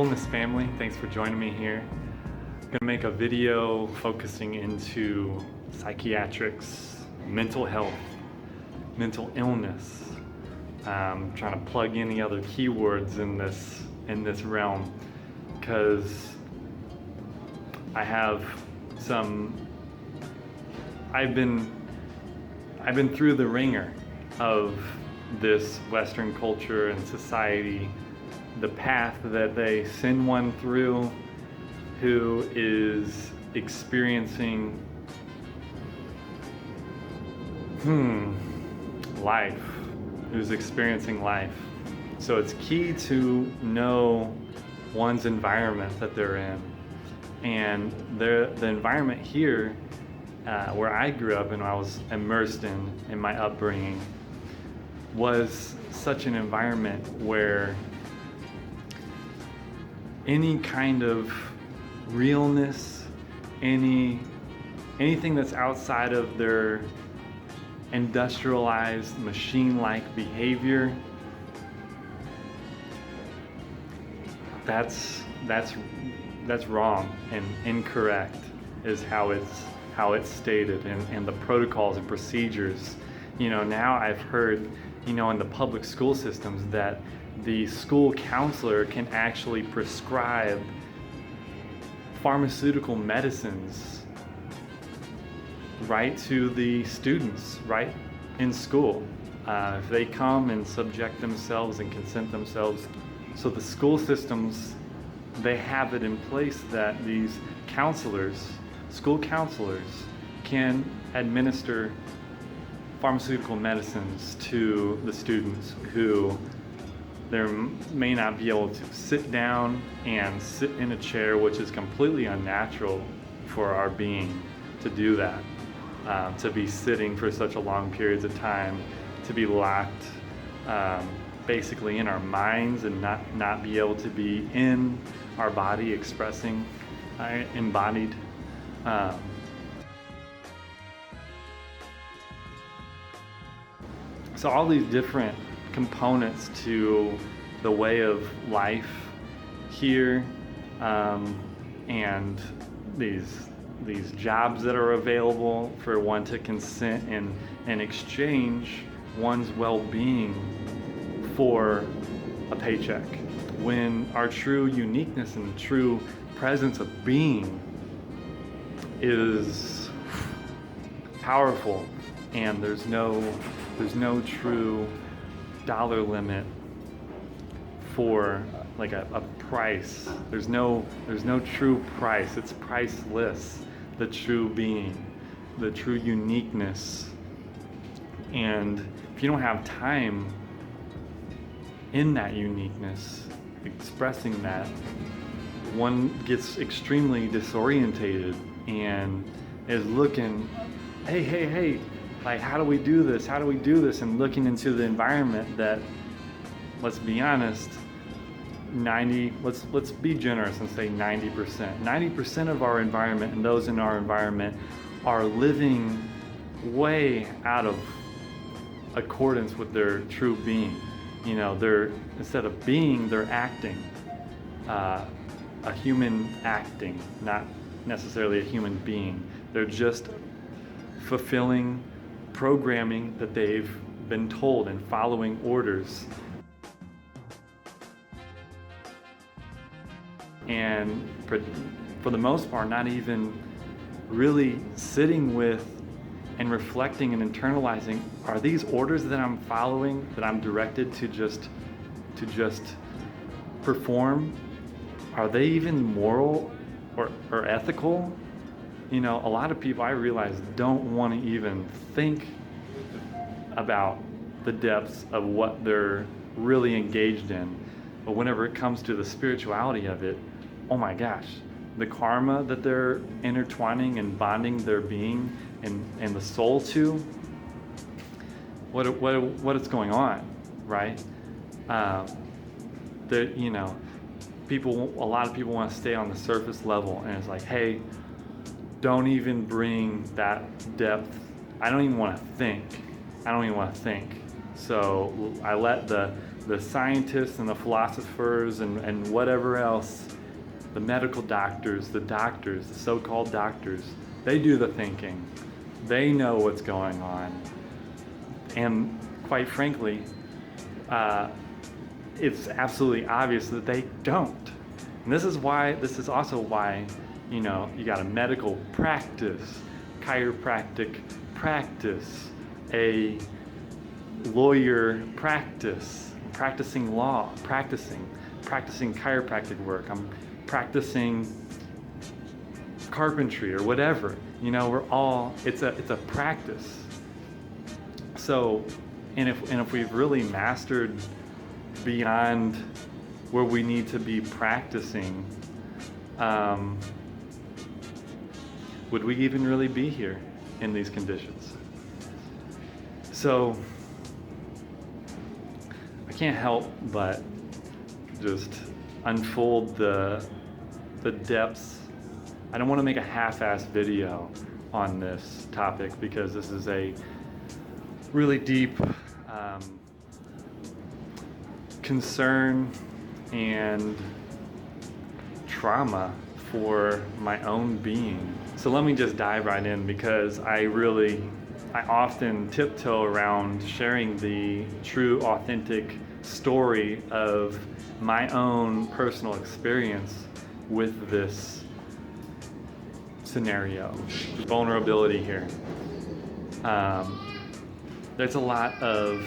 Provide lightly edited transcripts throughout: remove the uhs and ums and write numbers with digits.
Wellness family, thanks for joining me here. I'm going to make a video focusing into psychiatrics, mental health, mental illness. I'm trying to plug in the other keywords in this realm because I've been through the ringer of this Western culture and society, the path that they send one through who is experiencing life, who's experiencing life. So it's key to know one's environment that they're in. And the environment here, where I grew up and I was immersed in my upbringing, was such an environment where any kind of realness, anything that's outside of their industrialized machine-like behavior, that's wrong and incorrect is how it's stated, and the protocols and procedures. Now I've heard, in the public school systems that the school counselor can actually prescribe pharmaceutical medicines right to the students, right in school. If they come and subject themselves and consent themselves. So the school systems, they have it in place that these school counselors can administer pharmaceutical medicines to the students who they may not be able to sit down and sit in a chair, which is completely unnatural for our being to do that, to be sitting for such a long periods of time, to be locked basically in our minds and not be able to be in our body expressing embodied. So all these different components to the way of life here, and these jobs that are available for one to consent and exchange one's well-being for a paycheck, when our true uniqueness and true presence of being is powerful, and there's no true dollar limit for like a price. There's no true price. It's priceless, the true being, the true uniqueness. And if you don't have time in that uniqueness, expressing that, one gets extremely disorientated and is looking, hey, like, how do we do this? And looking into the environment that, let's be honest, let's be generous and say 90%. 90% of our environment and those in our environment are living way out of accordance with their true being. They're, instead of being, they're acting. A human acting, not necessarily a human being. They're just fulfilling programming that they've been told and following orders. And for the most part, not even really sitting with and reflecting and internalizing, are these orders that I'm following, that I'm directed to just perform, are they even moral or ethical? A lot of people, I realize, don't want to even think about the depths of what they're really engaged in. But whenever it comes to the spirituality of it, oh my gosh, the karma that they're intertwining and bonding their being and the soul to, what is going on, right? A lot of people want to stay on the surface level, and it's like, hey, don't even bring that depth. I don't even want to think. So I let the scientists and the philosophers and whatever else, the medical doctors, the so-called doctors, they do the thinking. They know what's going on. And quite frankly, it's absolutely obvious that they don't. And this is also why, you got a medical practice, chiropractic practice, a lawyer practice, practicing law, practicing chiropractic work. I'm practicing carpentry or whatever. It's a practice. So, and if we've really mastered beyond where we need to be practicing, would we even really be here in these conditions? So I can't help but just unfold the depths. I don't want to make a half-assed video on this topic because this is a really deep concern and trauma for my own being. So let me just dive right in, because I often tiptoe around sharing the true, authentic story of my own personal experience with this scenario, vulnerability here. There's a lot of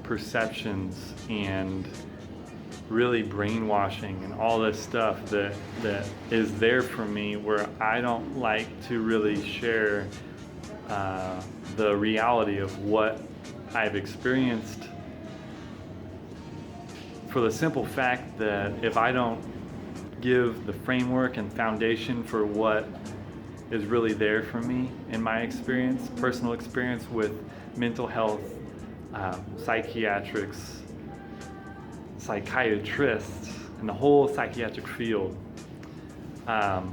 perceptions and really brainwashing and all this stuff that is there for me, where I don't like to really share the reality of what I've experienced, for the simple fact that if I don't give the framework and foundation for what is really there for me in my experience, personal experience with mental health, psychiatrics, psychiatrists, and the whole psychiatric field, I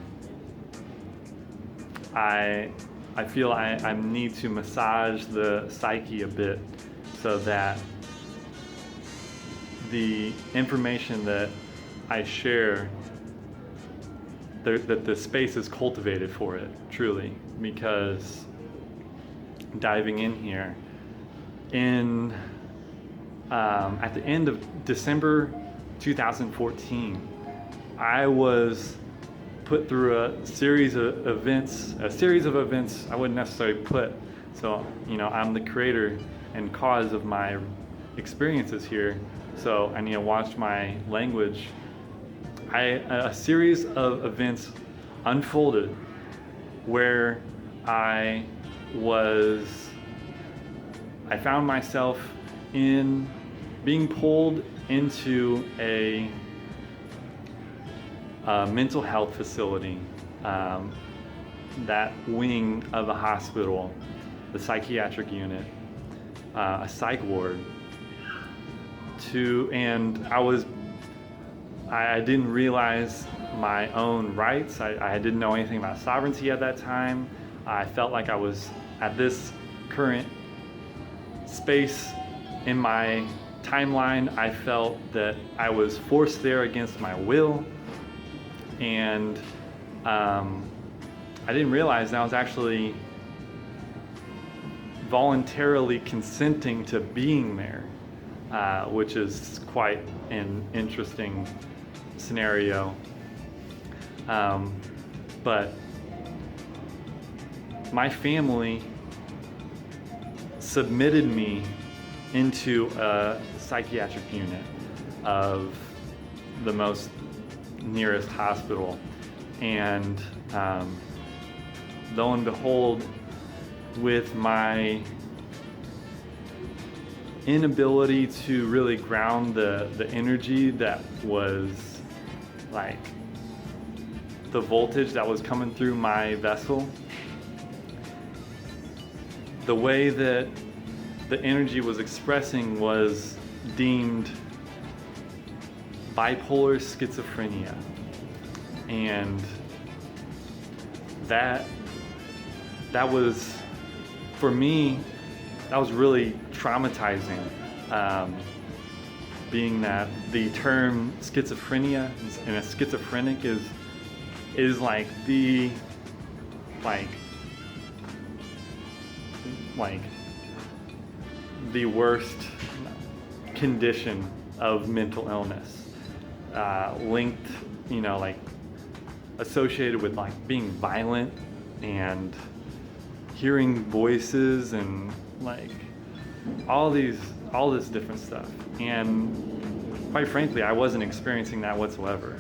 feel I need to massage the psyche a bit so that the information that I share, that the space is cultivated for it, truly. Because diving in here, at the end of December 2014, I was put through a series of events I wouldn't necessarily put. So, I'm the creator and cause of my experiences here. So I need to watch my language. A series of events unfolded where I found myself being pulled into a mental health facility, that wing of a hospital, the psychiatric unit, a psych ward. And I didn't realize my own rights. I didn't know anything about sovereignty at that time. I felt like I was at this current space in my timeline. I felt that I was forced there against my will, and I didn't realize that I was actually voluntarily consenting to being there, which is quite an interesting scenario. But my family submitted me into a psychiatric unit of the most nearest hospital, and lo and behold, with my inability to really ground the energy that was like the voltage that was coming through my vessel, the way that the energy was expressing was deemed bipolar schizophrenia. And that was, for me, really traumatizing. Being that the term schizophrenia and a schizophrenic is like the worst condition of mental illness, linked, like associated with like being violent and hearing voices and like all this different stuff. And quite frankly, I wasn't experiencing that whatsoever.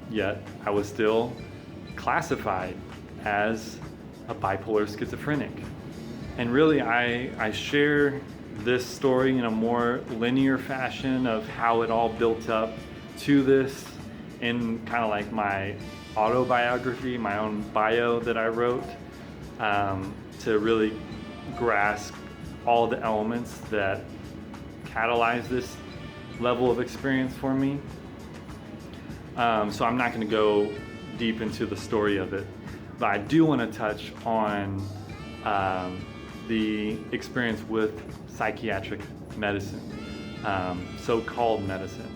Yet I was still classified as a bipolar schizophrenic. And really, I share this story in a more linear fashion of how it all built up to this in kind of like my autobiography, my own bio that I wrote, to really grasp all the elements that catalyze this level of experience for me. So I'm not going to go deep into the story of it, but I do want to touch on the experience with psychiatric medicine, so-called medicine.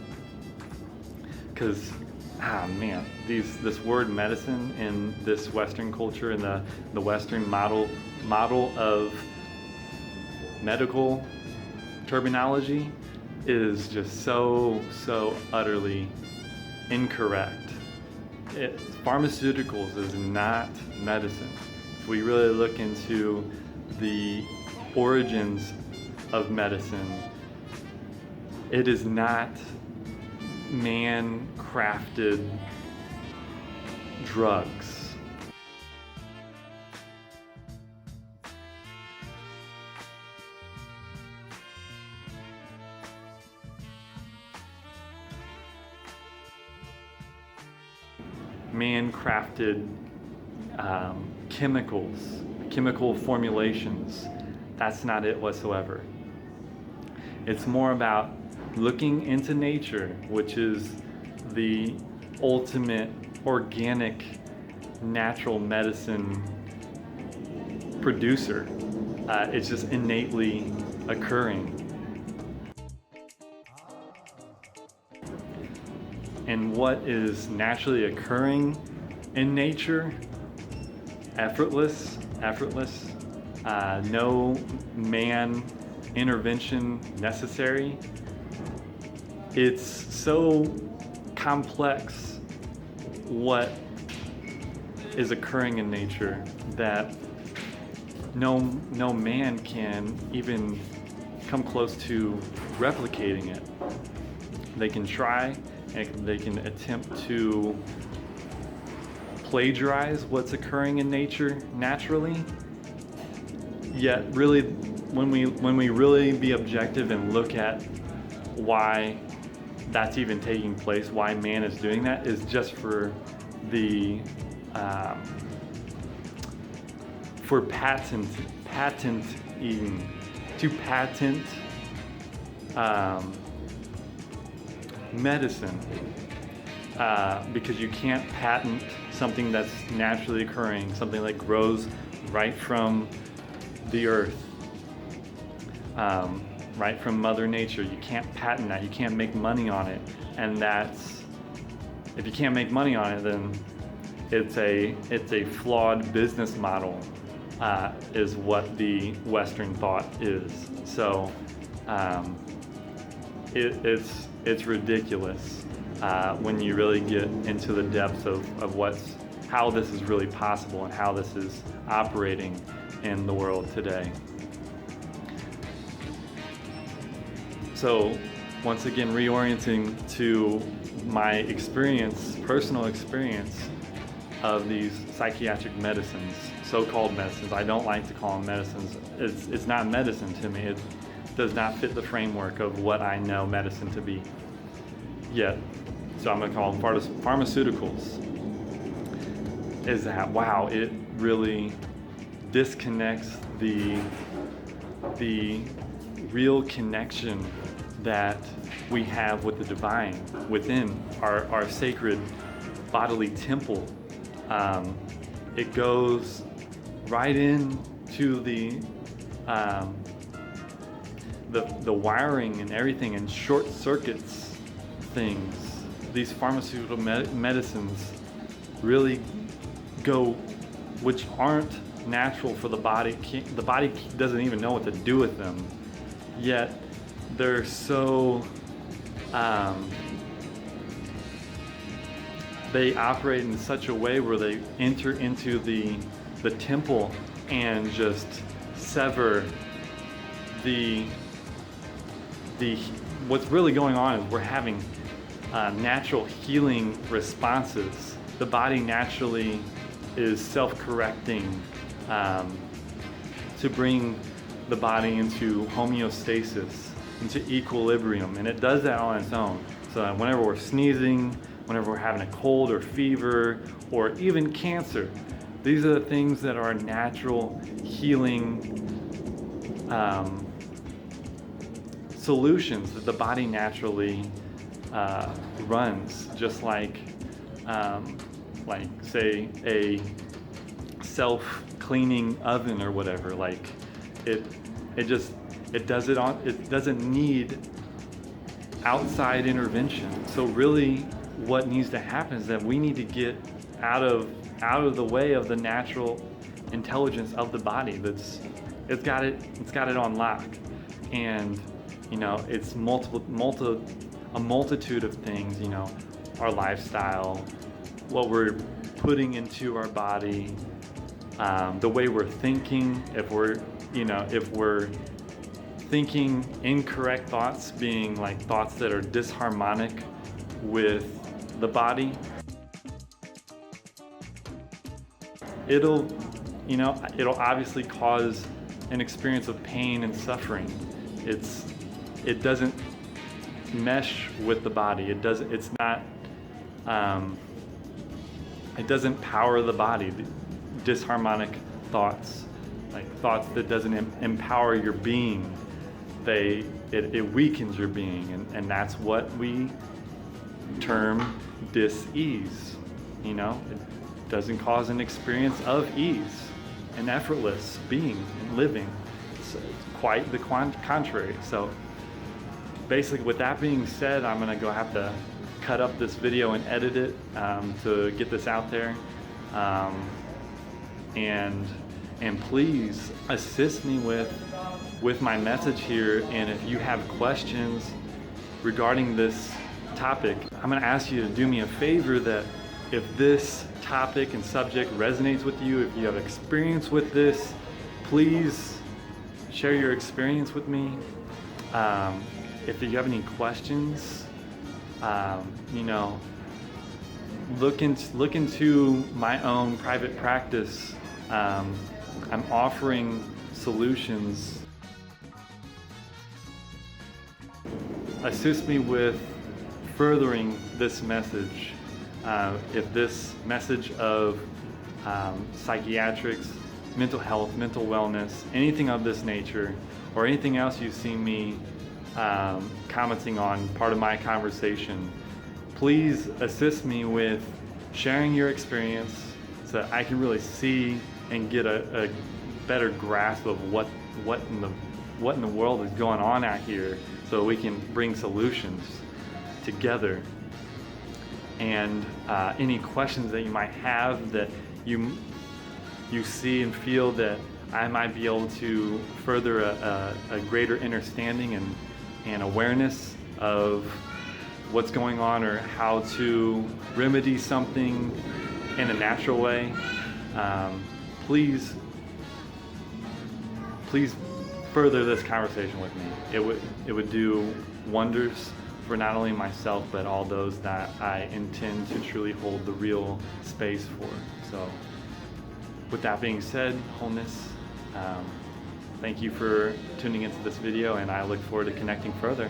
Because, man, this word medicine in this Western culture and the Western model of medical terminology is just so utterly incorrect. Pharmaceuticals is not medicine. If we really look into the origins of medicine, it is not man-crafted drugs. Man-crafted chemical formulations. That's not it whatsoever. It's more about looking into nature, which is the ultimate organic, natural medicine producer. It's just innately occurring. And what is naturally occurring in nature, effortless, no man intervention necessary. It's so complex what is occurring in nature that no man can even come close to replicating it. They can try, and they can attempt to plagiarize what's occurring in nature naturally. Yet really, when we really be objective and look at why that's even taking place, why man is doing that, is just for the for patenting, to patent medicine, because you can't patent something that's naturally occurring, something that grows right from the earth, right from Mother Nature. You can't patent that. You can't make money on it. And if you can't make money on it, then it's a flawed business model, is what the Western thought is. So it's ridiculous when you really get into the depths of how this is really possible and how this is operating in the world today. So once again, reorienting to my experience, personal experience of these psychiatric medicines, so-called medicines. I don't like to call them medicines. It's not medicine to me. It does not fit the framework of what I know medicine to be yet. So I'm going to call them pharmaceuticals. Is that, wow, it really disconnects the real connection that we have with the divine within our sacred bodily temple. It goes right into the um, the wiring and everything, and short circuits things. These pharmaceutical medicines really go, which aren't natural for the body. The body doesn't even know what to do with them, yet they're so they operate in such a way where they enter into the temple and just sever the what's really going on is we're having natural healing responses. The body naturally is self-correcting to bring the body into homeostasis, into equilibrium, and it does that on its own. So whenever we're sneezing, whenever we're having a cold or fever, or even cancer, these are the things that are natural healing solutions that the body naturally runs, just like say a self-cleaning oven or whatever. Like it doesn't need outside intervention. So really what needs to happen is that we need to get out of the way of the natural intelligence of the body. It's got it on lock. And it's a multitude of things, our lifestyle, what we're putting into our body, the way we're thinking. If we're thinking incorrect thoughts, being like thoughts that are disharmonic with the body, it'll obviously cause an experience of pain and suffering. It doesn't mesh with the body. It doesn't power the body. Disharmonic thoughts, like thoughts that doesn't empower your being, it weakens your being, and that's what we term dis-ease. It doesn't cause an experience of ease and effortless being and living. It's quite the contrary. So basically, with that being said, I'm gonna have to cut up this video and edit it to get this out there. And please assist me with my message here. And if you have questions regarding this topic, I'm gonna ask you to do me a favor, that if this topic and subject resonates with you, if you have experience with this, please share your experience with me. If you have any questions, look into my own private practice. I'm offering solutions. Assist me with furthering this message. If this message of psychiatrics, mental health, mental wellness, anything of this nature, or anything else you see me commenting on part of my conversation, please assist me with sharing your experience so that I can really see and get a better grasp of what in the world is going on out here, so we can bring solutions together. And any questions that you might have that you see and feel that I might be able to further a greater understanding and awareness of what's going on, or how to remedy something in a natural way, please further this conversation with me. It would do wonders for not only myself, but all those that I intend to truly hold the real space for. So with that being said, wholeness, thank you for tuning into this video, and I look forward to connecting further.